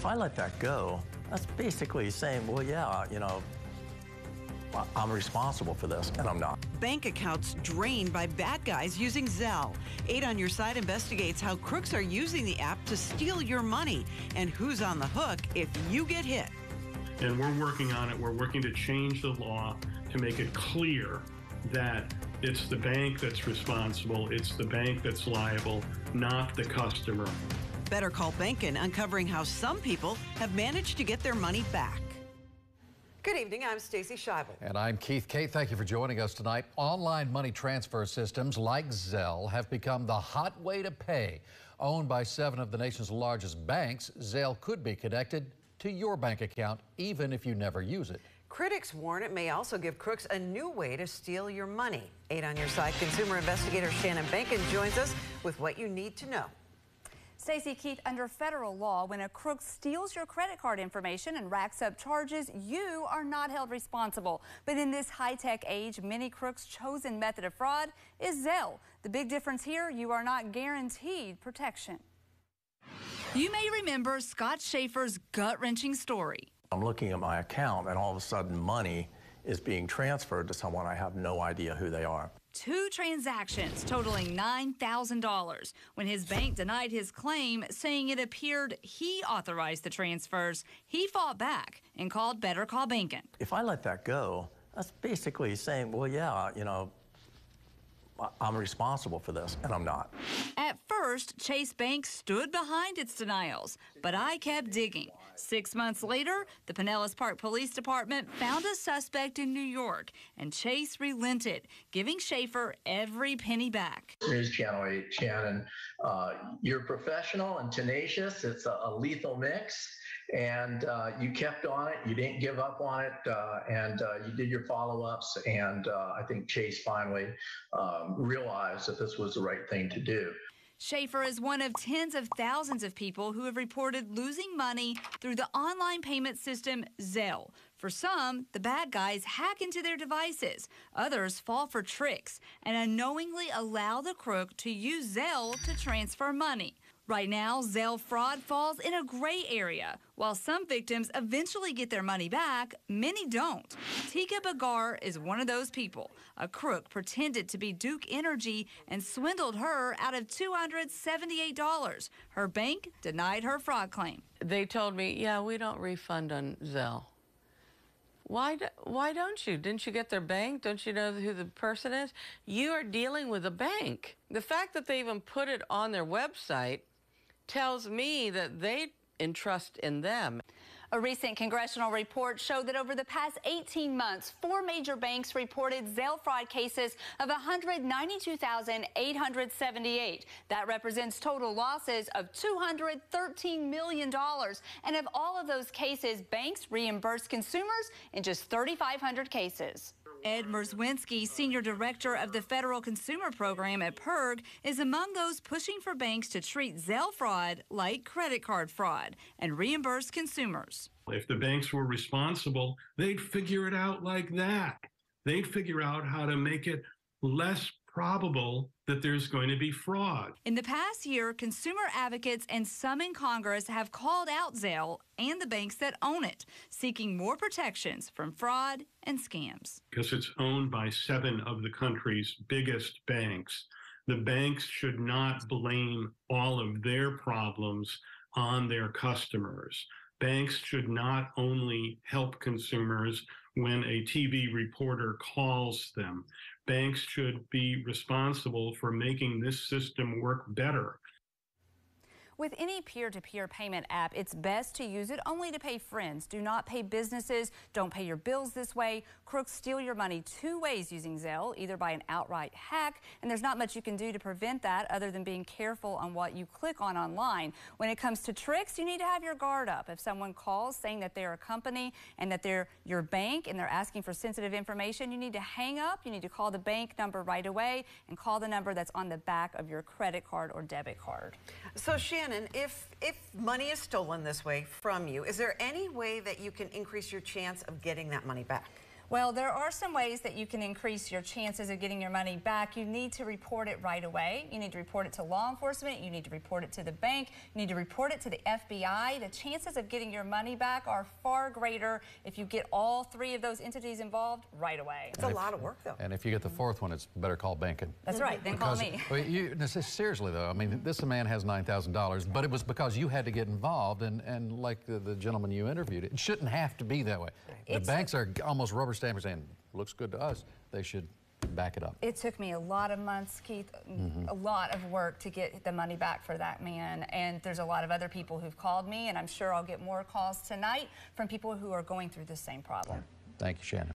If I let that go, that's basically saying, well, yeah, I'm responsible for this, and I'm not. Bank accounts drained by bad guys using Zelle. 8 on Your Side investigates how crooks are using the app to steal your money and who's on the hook if you get hit. And we're working on it. We're working to change the law to make it clear that it's the bank that's responsible, it's the bank that's liable, not the customer. Better Call Bankin, uncovering how some people have managed to get their money back. Good evening, I'm Stacey Scheibel. And I'm Keith Kate. Thank you for joining us tonight. Online money transfer systems like Zelle have become the hot way to pay. Owned by 7 of the nation's largest banks, Zelle could be connected to your bank account, even if you never use it. Critics warn it may also give crooks a new way to steal your money. 8 on Your Side consumer investigator Shannon Bankin joins us with what you need to know. Stacey, Keith, under federal law, when a crook steals your credit card information and racks up charges, you are not held responsible. But in this high-tech age, many crooks' chosen method of fraud is Zelle. The big difference here, you are not guaranteed protection. You may remember Scott Schaefer's gut-wrenching story. I'm looking at my account, and all of a sudden money is being transferred to someone I have no idea who they are. 2 transactions totaling $9,000 when his bank denied his claim, saying it appeared he authorized the transfers. He fought back and called Better Call Bankin. If I let that go, that's basically saying, well, yeah, I'm responsible for this, and I'm not. At first, Chase Bank stood behind its denials, but I kept digging. 6 months later, the Pinellas Park Police Department found a suspect in New York, and Chase relented, giving Schaefer every penny back. News Channel 8, Shannon, you're professional and tenacious. It's a lethal mix, and you kept on it. You didn't give up on it, and you did your follow-ups, and I think Chase finally realized that this was the right thing to do. Schaefer is one of tens of thousands of people who have reported losing money through the online payment system Zelle. For some, the bad guys hack into their devices. Others fall for tricks and unknowingly allow the crook to use Zelle to transfer money. Right now, Zelle fraud falls in a gray area. While some victims eventually get their money back, many don't. Tika Bagar is one of those people. A crook pretended to be Duke Energy and swindled her out of $278. Her bank denied her fraud claim. They told me, yeah, we don't refund on Zelle. Why don't you? Didn't you get their bank? Don't you know who the person is? You are dealing with a bank. The fact that they even put it on their website tells me that they entrust in them. A recent congressional report showed that over the past 18 months, 4 major banks reported Zelle fraud cases of $192,878. That represents total losses of $213 million. And of all of those cases, banks reimbursed consumers in just 3,500 cases. Ed Merzwinski, Senior Director of the Federal Consumer Program at PIRG, is among those pushing for banks to treat Zelle fraud like credit card fraud and reimburse consumers. If the banks were responsible, they'd figure it out like that. They'd figure out how to make it less probable that there's going to be fraud. In the past year, consumer advocates and some in Congress have called out Zelle and the banks that own it, seeking more protections from fraud and scams. Because it's owned by 7 of the country's biggest banks, the banks should not blame all of their problems on their customers. Banks should not only help consumers when a TV reporter calls them. Banks should be responsible for making this system work better. With any peer-to-peer payment app, it's best to use it only to pay friends. Do not pay businesses. Don't pay your bills this way. Crooks steal your money 2 ways using Zelle, either by an outright hack, and there's not much you can do to prevent that other than being careful on what you click on online. When it comes to tricks, you need to have your guard up. If someone calls saying that they're a company and that they're your bank and they're asking for sensitive information, you need to hang up. You need to call the bank number right away and call the number that's on the back of your credit card or debit card. So Shannon, if money is stolen this way from you, is there any way that you can increase your chance of getting that money back? Well, there are some ways that you can increase your chances of getting your money back. You need to report it right away. You need to report it to law enforcement. You need to report it to the bank. You need to report it to the FBI. The chances of getting your money back are far greater if you get all three of those entities involved right away. It's a lot of work, though. And if you get the fourth one, it's better call banking. That's right. Then call me. Well, seriously, though, I mean, this man has $9,000, but it was because you had to get involved, and like the gentleman you interviewed, it shouldn't have to be that way. The banks are almost rubber stamping saying, looks good to us. They should back it up. It took me a lot of months, Keith, a lot of work to get the money back for that man. And there's a lot of other people who've called me, and I'm sure I'll get more calls tonight from people who are going through the same problem. Thank you, Shannon.